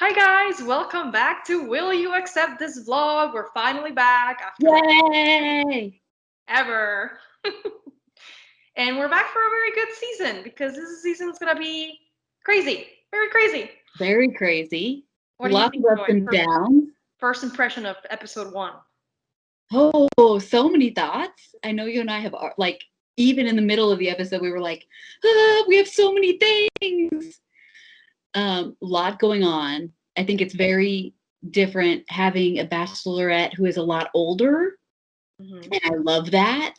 Hi guys, welcome back to Will You Accept This Vlog? We're finally back after Yay! ever. And we're back for a very good season because this season's gonna be crazy. Very crazy. Very crazy. What do you Lots think, of ups Joy? and downs. First impression of episode 1. Oh, so many thoughts. I know you and I have, even in the middle of the episode, we were like, we have so many things. Lot going on. I think it's very different having a bachelorette who is a lot older. Mm-hmm. And I love that.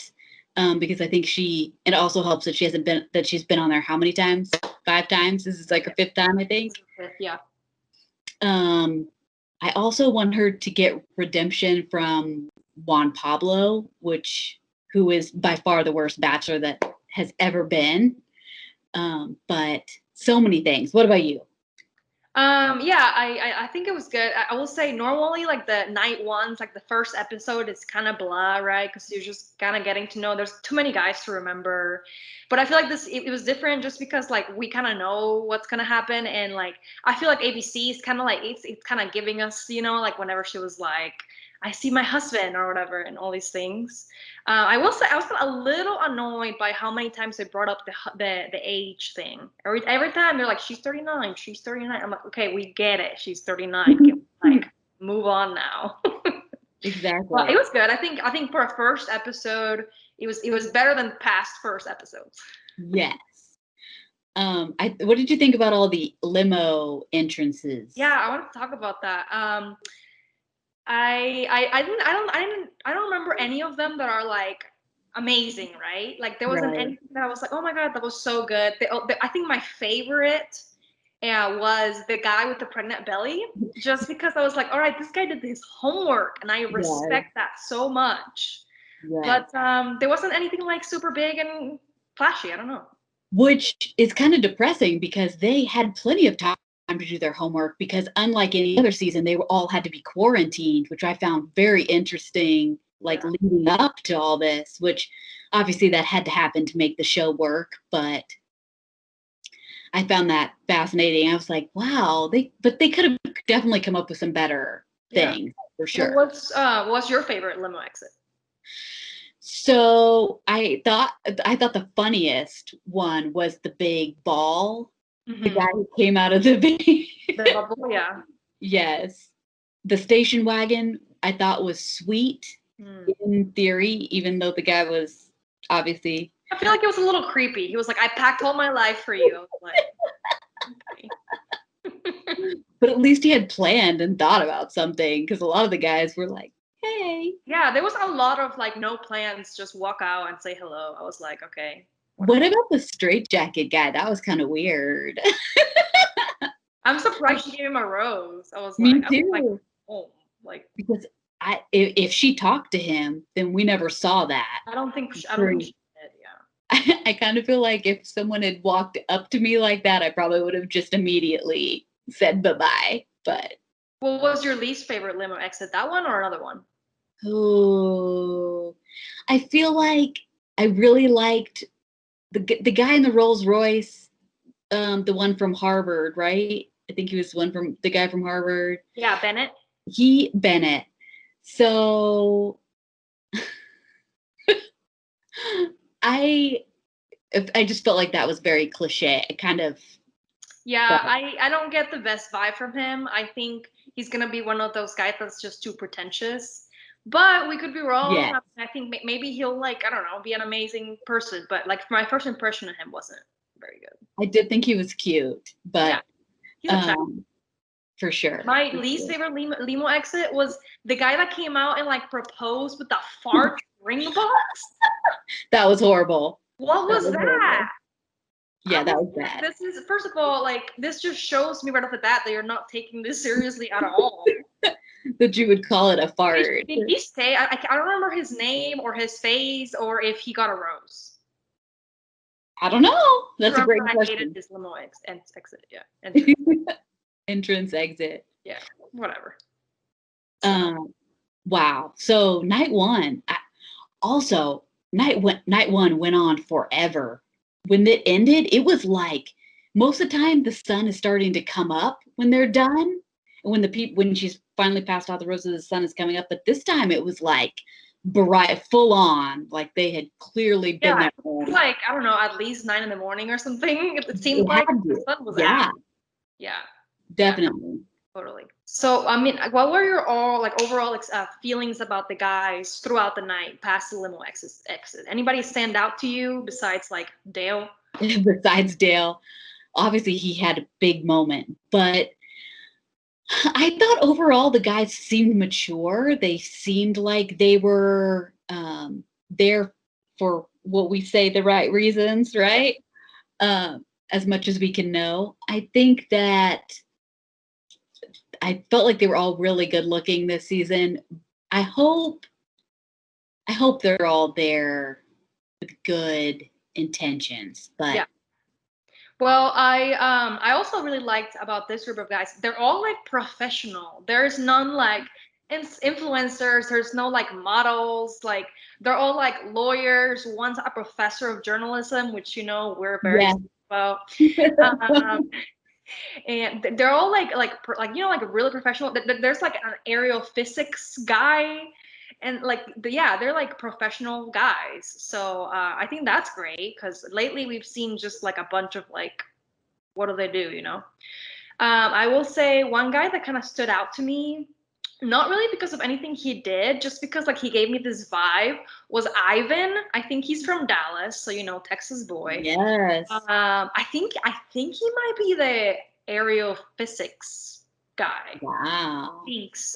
Because I think it also helps that she's been on there how many times? 5 times. This is like her 5th time, I think. Yeah. I also want her to get redemption from Juan Pablo, who is by far the worst bachelor that has ever been. But so many things. What about you? Yeah, I think it was good. I will say normally like the night ones, like the first episode is kind of blah, right? Because you're just kind of getting to know. There's too many guys to remember, but I feel like it was different just because like we kind of know what's gonna happen, and like I feel like ABC is kind of like it's kind of giving us, like whenever she was like, I see my husband or whatever, and all these things. I will say I was a little annoyed by how many times they brought up the age thing. Every time they're like, she's 39, she's 39. I'm like, okay, we get it. She's 39. Can we, like, move on now? Exactly. Well, it was good. I think for a first episode, it was better than past first episodes. Yes. What did you think about all the limo entrances? Yeah, I want to talk about that. I don't remember any of them that are like amazing, right? Like there wasn't anything that I was like, oh my god, that was so good. I think my favorite was the guy with the pregnant belly, just because I was like, all right, this guy did his homework, and I respect that so much. Yes. But there wasn't anything like super big and flashy. I don't know. Which is kind of depressing because they had plenty of time to do their homework, because unlike any other season, they all had to be quarantined, which I found very interesting, leading up to all this, which obviously that had to happen to make the show work, but I found that fascinating. I was like, wow, they could have definitely come up with some better things, for sure. Well, what's your favorite limo exit? So I thought the funniest one was the big ball. The guy who came out of the bubble, yeah. Yes. The station wagon I thought was sweet in theory, even though the guy was obviously. I feel like it was a little creepy. He was like, I packed all my life for you. I was like, okay. But at least he had planned and thought about something, because a lot of the guys were like, hey. Yeah, there was a lot of like no plans, just walk out and say hello. I was like, okay. What about the straitjacket guy? That was kind of weird. I'm surprised she gave him a rose. I was Me like, too. I was like, because if she talked to him, then we never saw that. I don't think she did. Yeah. I kind of feel like if someone had walked up to me like that, I probably would have just immediately said bye-bye. But what was your least favorite limo exit? That one or another one? Oh, I feel like I really liked the guy in the Rolls Royce, the one from Harvard, right? I think he was the guy from Harvard. Yeah, Bennett. Bennett. So I just felt like that was very cliche. Kind of. Yeah, I don't get the best vibe from him. I think he's gonna be one of those guys that's just too pretentious. But we could be wrong. Yes. I think maybe he'll I don't know, be an amazing person. But like my first impression of him wasn't very good. I did think he was cute, but yeah, for sure. My least favorite limo exit was the guy that came out and proposed with the fart ring box. That was horrible. What was that? Yeah, that was bad. This is, first of all, this just shows me right off the bat that you're not taking this seriously at all. That you would call it a fart. Did he say? I don't remember his name or his face or if he got a rose. I don't know. That's a great question. I hated his limo exit. Yeah. Entrance, exit. Yeah, whatever. Wow. So night one. Night one went on forever. When it ended, it was like most of the time the sun is starting to come up when they're done. when she's finally passed out, the roses of the sun is coming up. But this time it was like bright, full on, like they had clearly been there. Like, I don't know, at least 9 a.m. or something. It seemed like the sun was out. Yeah, definitely. Totally. So, I mean, what were your overall feelings about the guys throughout the night past the limo exit? Anybody stand out to you besides like Dale? Besides Dale, obviously he had a big moment, but I thought overall the guys seemed mature. They seemed like they were there for what we say the right reasons, right? As much as we can know. I think that I felt like they were all really good looking this season. I hope they're all there with good intentions, but yeah. Well, I also really liked about this group of guys. They're all like professional. There's none like influencers. There's no like models. Like they're all like lawyers. One's a professor of journalism, which we're very about. And they're all like really professional. There's like an aerial physics guy, and they're like professional guys. So I think that's great because lately we've seen just like a bunch of like, what do they do? I will say one guy that kind of stood out to me, not really because of anything he did, just because like he gave me this vibe, was Ivan. I think he's from Dallas, so Texas boy. Yes. I think he might be the aerial physics guy. Wow.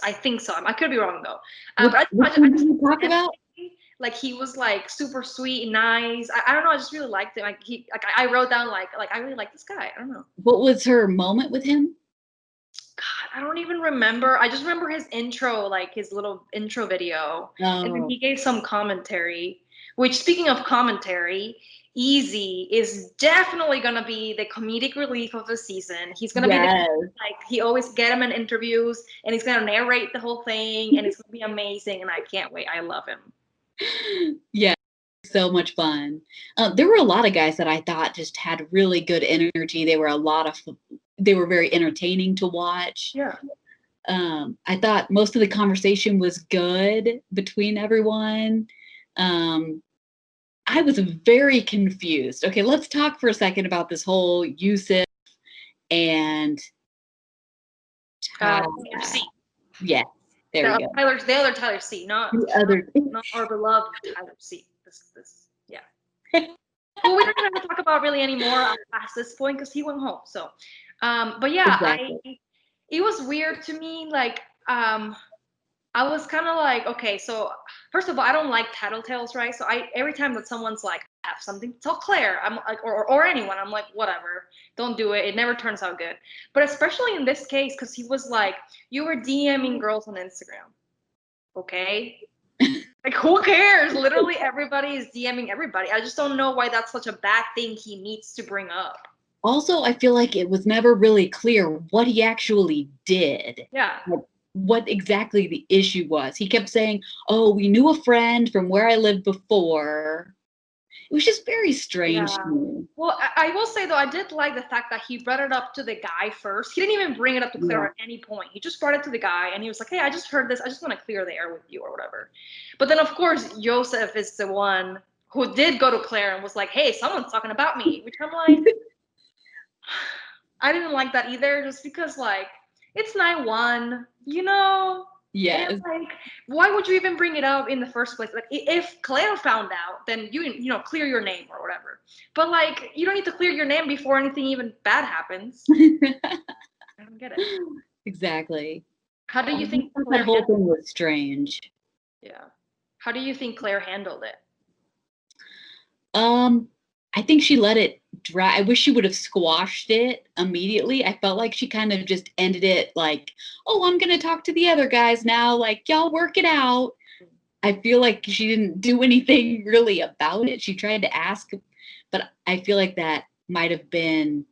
I think so. I could be wrong though. What did you talk about? Like he was like super sweet and nice. I don't know. I just really liked him. I wrote down like I really like this guy. I don't know. What was her moment with him? God, I don't even remember. I just remember his intro, like his little intro video, and then he gave some commentary. Which, speaking of commentary, Easy is definitely gonna be the comedic relief of the season. He's gonna be like he always get him in interviews, and he's gonna narrate the whole thing, and it's gonna be amazing. And I can't wait. I love him. Yeah, so much fun. There were a lot of guys that I thought just had really good energy. They were very entertaining to watch. Yeah. I thought most of the conversation was good between everyone. I was very confused. Okay, let's talk for a second about this whole Yusuf and Tyler C. Yes, there we go. The other Tyler C, not our beloved Tyler C. Yeah. Well, we don't have to talk about really anymore past this point because he went home. So, but yeah, exactly. It was weird to me. Like, I was kind of like, okay, so first of all, I don't like tattletales, right? So every time that someone's like, I have something to tell Claire, I'm like, or anyone, I'm like, whatever, don't do it. It never turns out good. But especially in this case, because he was like, you were DMing girls on Instagram. Okay. Like, who cares? Literally everybody is DMing everybody. I just don't know why that's such a bad thing he needs to bring up. Also, I feel like it was never really clear what he actually did. Yeah. Like, what exactly the issue was. He kept saying, oh, we knew a friend from where I lived before. It was just very strange to me. Well, I will say, though, I did like the fact that he brought it up to the guy first. He didn't even bring it up to Claire at any point. He just brought it to the guy, and he was like, hey, I just heard this. I just want to clear the air with you or whatever. But then, of course, Joseph is the one who did go to Claire and was like, hey, someone's talking about me, which I'm like, I didn't like that either, just because, like, it's night one, Yeah. And, like, why would you even bring it up in the first place? Like, if Claire found out, then you clear your name or whatever. But like, you don't need to clear your name before anything even bad happens. I don't get it. Exactly. How do you think that whole thing was strange? Yeah. How do you think Claire handled it? I think she let it dry. I wish she would have squashed it immediately. I felt like she kind of just ended it like, oh, I'm going to talk to the other guys now. Like, y'all work it out. I feel like she didn't do anything really about it. She tried to ask, but I feel like that might have been,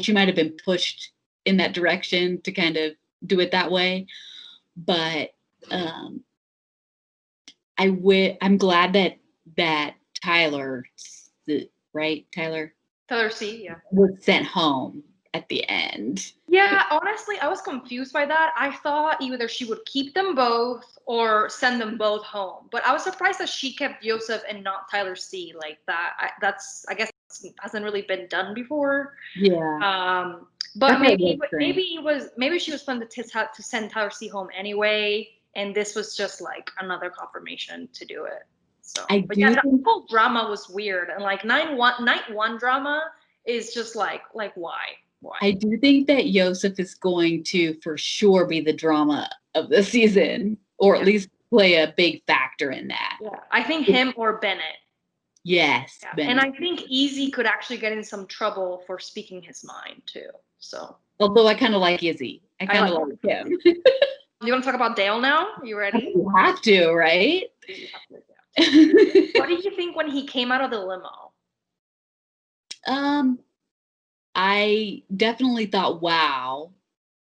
she might have been pushed in that direction to kind of do it that way. But I'm glad that Tyler, right? Tyler C, yeah, was sent home. at the end. Yeah, honestly, I was confused by that. I thought either she would keep them both or send them both home. But I was surprised that she kept Joseph and not Tyler C. like that. I guess hasn't really been done before. Yeah. But maybe Strange. maybe she was planning to send Tyler C home anyway, and this was just like another confirmation to do it. So, I but yeah, do that think whole drama was weird, and like night one drama is just like why? I do think that Joseph is going to for sure be the drama of the season, or at least play a big factor in that. Yeah, I think him or Bennett. Yes, Yeah. And Bennett. I think Easy could actually get in some trouble for speaking his mind too. So Although I kind of like Izzy. I kind of like him. You want to talk about Dale now? You ready? You have to, right? What did you think when he came out of the limo? I definitely thought, wow.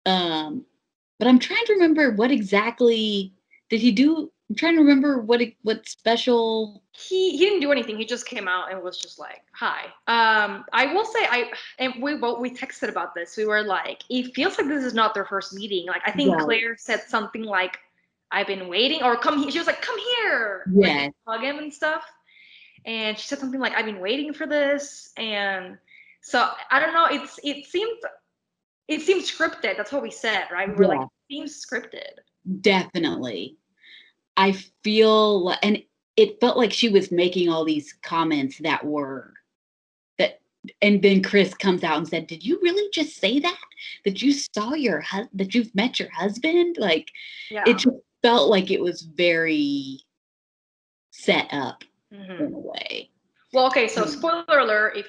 But I'm trying to remember what exactly did he do? I'm trying to remember what special. He didn't do anything. He just came out and was just like, "Hi." I will say we texted about this. We were like, it feels like this is not their first meeting. Like I think Claire said something like, "I've been waiting," or "Come." She was like, "Come here," like hug him and stuff. And she said something like, "I've been waiting for this," and so I don't know. It seemed scripted. That's what we said, right? We were like, it seems scripted. Definitely. I feel, and it felt like she was making all these comments that, and then Chris comes out and said, "Did you really just say that? That you saw that you've met your husband?" Like, it just felt like it was very set up in a way. Well, okay, so spoiler alert, if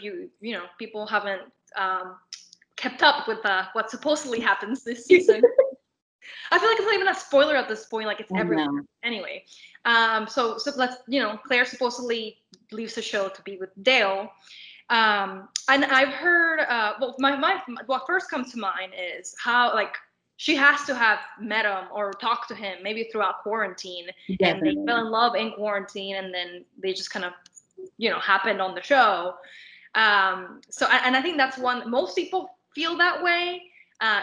people haven't kept up with wwhat supposedly happens this season. I feel like it's not even a spoiler at this point, like it's everywhere. Anyway, so let's, Claire supposedly leaves the show to be with Dale. And I've heard, what first comes to mind is how, like, she has to have met him or talked to him maybe throughout quarantine. And they fell in love in quarantine, and then they just kind of, happened on the show. So, and I think that's one, most people feel that way.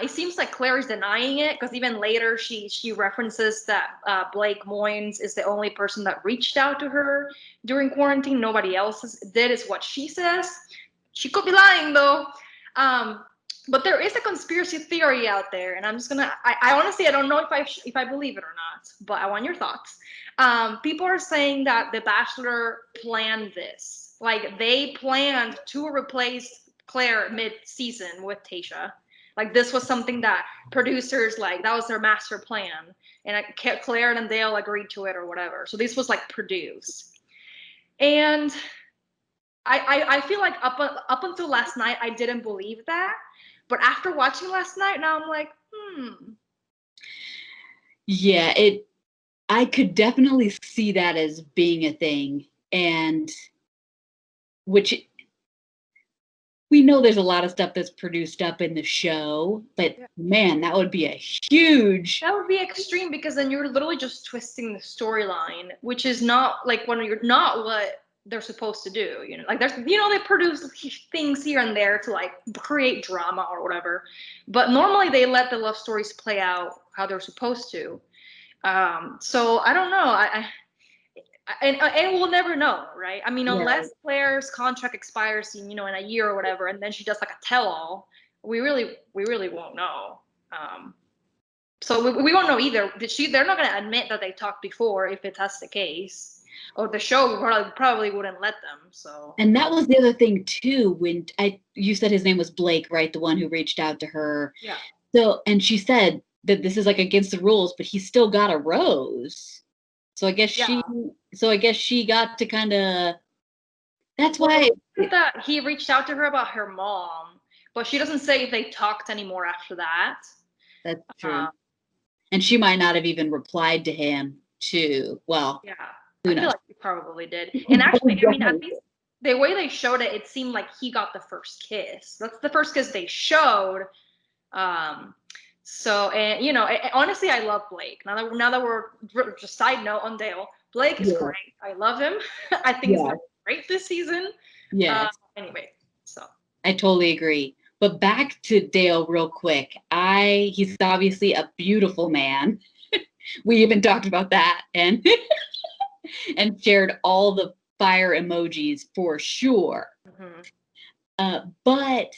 It seems like Claire is denying it, because even later she references that Blake Moynes is the only person that reached out to her during quarantine. Nobody else did, is what she says. She could be lying though. But there is a conspiracy theory out there, and I'm just gonna. I honestly, I don't know if I believe it or not, but I want your thoughts. People are saying that The Bachelor planned this. Like, they planned to replace Claire mid-season with Tayshia. Like, this was something that producers, like, that was their master plan. And Claire and Dale agreed to it or whatever. So this was, like, produced. And I feel like up until last night, I didn't believe that. But after watching last night, now I'm like, Yeah, I could definitely see that as being a thing. And which we know there's a lot of stuff that's produced up in the show, but man, that would be a huge. That would be extreme, because then you're literally just twisting the storyline, which is not like when you're not what they're supposed to do. Like there's, they produce things here and there to like create drama or whatever, but normally they let the love stories play out how they're supposed to. So I don't know. And we'll never know, right? I mean, unless Claire's contract expires, in a year or whatever, and then she does like a tell-all, we really won't know. So we won't know either. They're not going to admit that they talked before if that's the case, or the show probably wouldn't let them. So. And that was the other thing too. When you said his name was Blake, right? The one who reached out to her. Yeah. So, and she said that this is like against the rules, but he still got a rose. So I guess she got to kind of. That's why that he reached out to her about her mom, but she doesn't say if they talked anymore after that. That's true. And she might not have even replied to him too. Well, yeah, I feel like he probably did. And actually, I mean, at least the way they showed it, it seemed like he got the first kiss. That's the first kiss they showed. So, and honestly, I love Blake. Now that we're just side note on Dale, Blake is great. I love him. I think he's great this season. Yeah. Anyway, so I totally agree. But back to Dale real quick. He's obviously a beautiful man. We even talked about that and and shared all the fire emojis for sure. But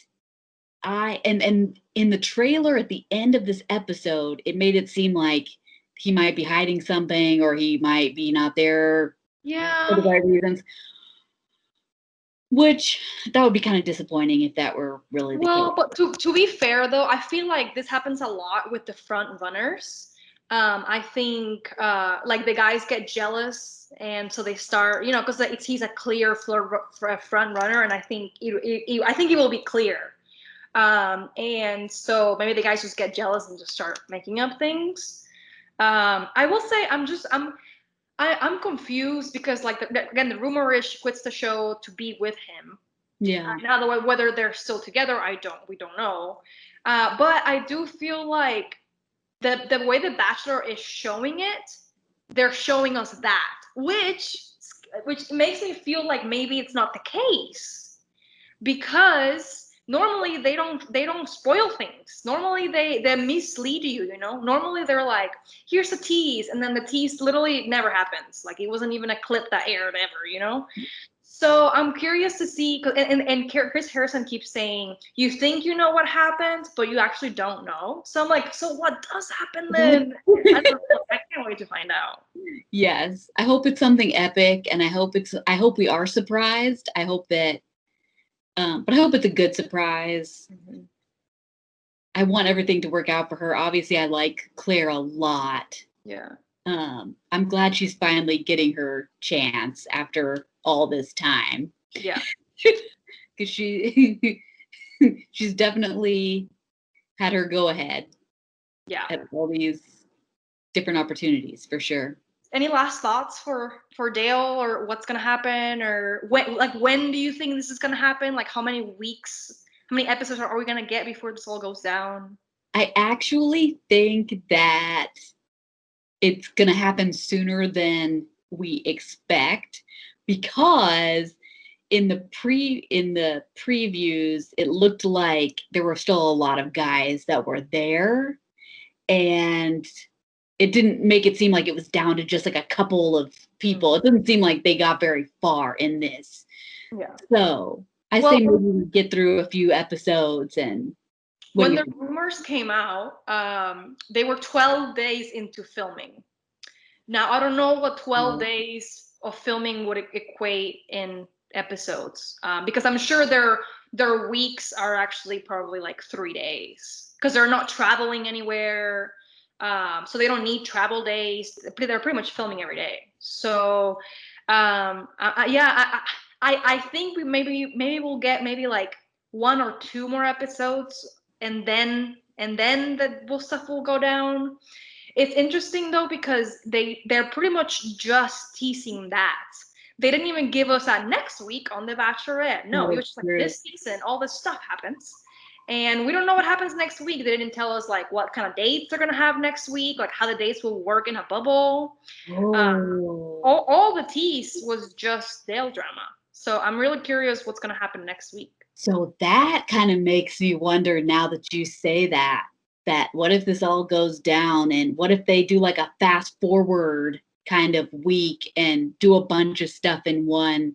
and in the trailer at the end of this episode, it made it seem like he might be hiding something or he might be not there for the right reasons. Which that would be kind of disappointing if that were really the case. But to be fair though, I feel like this happens a lot with the front runners. I think like the guys get jealous, and so they start, because he's a clear front runner, and I think I think he will be clear. And so maybe the guys just get jealous and just start making up things. I will say I'm confused because again the rumor is she quits the show to be with him. Yeah. Now whether they're still together, we don't know. But I do feel like the way The Bachelor is showing it, they're showing us that, which makes me feel like maybe it's not the case, because normally they don't spoil things. Normally they mislead you, Normally they're like, here's a tease, and then the tease literally never happens. Like it wasn't even a clip that aired ever. So I'm curious to see, and Chris Harrison keeps saying, you think you know what happened, but you actually don't know. So I'm like, so what does happen then? I don't know. I can't wait to find out. Yes. I hope it's something epic, and I hope we are surprised. I hope that but I hope it's a good surprise. Mm-hmm. I want everything to work out for her. Obviously, I like Claire a lot. Yeah. I'm glad she's finally getting her chance after all this time. Yeah. Because she's definitely had her go ahead. Yeah. At all these different opportunities, for sure. Any last thoughts for Dale, or what's gonna happen, or when do you think this is gonna happen? Like how many weeks, how many episodes are we gonna get before this all goes down? I actually think that it's gonna happen sooner than we expect, because in the previews it looked like there were still a lot of guys that were there, and it didn't make it seem like it was down to just like a couple of people. It doesn't seem like they got very far in this. Yeah. So I say maybe we get through a few episodes. And when the rumors came out, they were 12 days into filming. Now I don't know what 12 days of filming would equate in episodes, because I'm sure their weeks are actually probably like 3 days, because they're not traveling anywhere. So they don't need travel days. They're pretty much filming every day. So, I think maybe we'll get maybe like 1 or 2 more episodes, and then the stuff will go down. It's interesting though, because they're pretty much just teasing that. They didn't even give us that next week on The Bachelorette. No, it was just like this season, all this stuff happens. And we don't know what happens next week. They didn't tell us like what kind of dates they're gonna have next week, like how the dates will work in a bubble. All the tease was just Dale drama. So I'm really curious what's gonna happen next week. So that kind of makes me wonder, now that you say that what if this all goes down, and what if they do like a fast forward kind of week and do a bunch of stuff in one?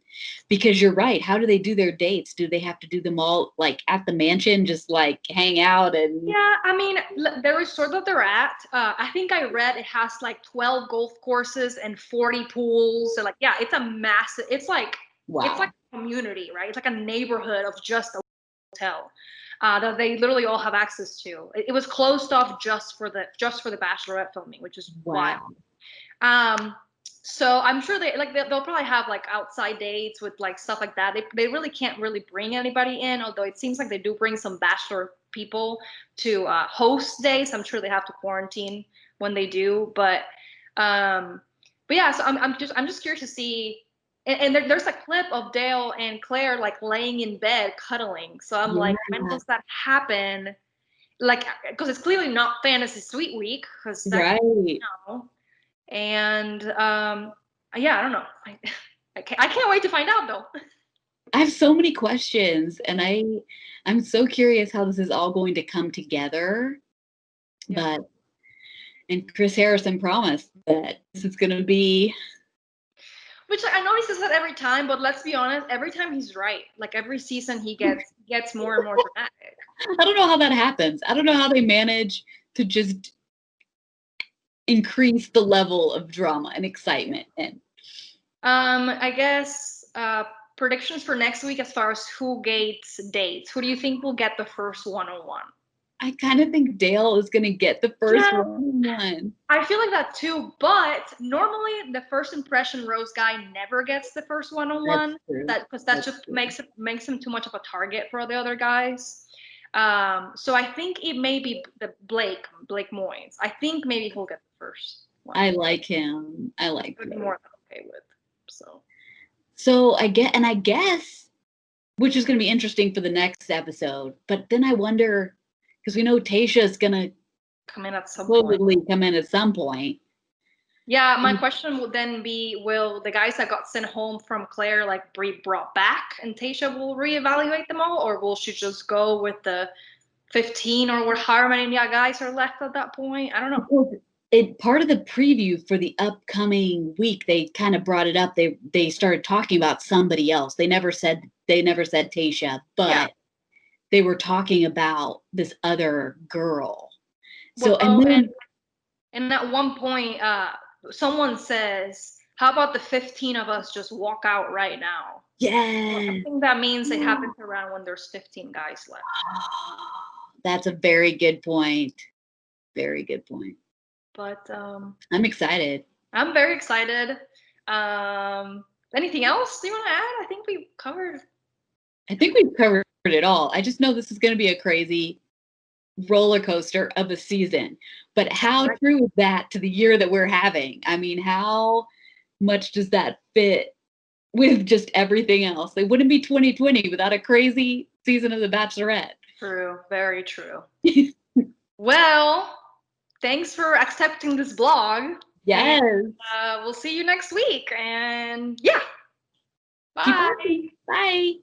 Because you're right, how do they do their dates? Do they have to do them all like at the mansion, just like hang out? And yeah, I mean, the resort that they're at, I think I read it has like 12 golf courses and 40 pools. So like, yeah, it's a massive, it's like a community, right? It's like a neighborhood of just a hotel that they literally all have access to. It was closed off just for the Bachelorette filming, which is wild. So I'm sure they'll probably have like outside dates with like stuff like that. They really can't really bring anybody in, although it seems like they do bring some Bachelor people to host days. I'm sure they have to quarantine when they do, but yeah. So I'm just curious to see. And there's a clip of Dale and Claire like laying in bed cuddling. So I'm like, when does that happen? Like, because it's clearly not Fantasy Suite Week, because that's and yeah, I don't know. I can't wait to find out though. I have so many questions, and I'm so curious how this is all going to come together. Yeah. And Chris Harrison promised that this is going to be. Which I know he says that every time, but let's be honest, every time he's right. Like every season he gets more and more dramatic. I don't know how that happens. I don't know how they manage to just increase the level of drama and excitement. And I guess predictions for next week as far as who gets dates. Who do you think will get the first one-on-one? I kind of think Dale is going to get the first Yeah. one. I feel like that too, but normally the first impression Rose guy never gets the first one-on-one. Because that just makes him too much of a target for the other guys. So I think it may be the Blake Moynes. I think maybe he'll get the first one. I like him. I like him. More than okay with. So I guess, which is going to be interesting for the next episode. But then I wonder, because we know Tayshia is going to come in at some point. Yeah, my question would then be, will the guys that got sent home from Claire like be brought back and Tayshia will reevaluate them all, or will she just go with the 15 or however many guys are left at that point? I don't know. Part of the preview for the upcoming week, they kind of brought it up. They started talking about somebody else. They never said Tayshia, but they were talking about this other girl. So and at one point, someone says, "How about the 15 of us just walk out right now?" Yeah. I think that means it happens around when there's 15 guys left. That's a very good point. Very good point. But I'm excited. I'm very excited. Anything else you want to add? I think we've covered it all. I just know this is going to be a crazy roller coaster of a season. But how true is that to the year that we're having? I mean, how much does that fit with just everything else? It wouldn't be 2020 without a crazy season of The Bachelorette. True. Very true. Well, thanks for accepting this blog. Yes. And, we'll see you next week. And yeah. Bye. Bye.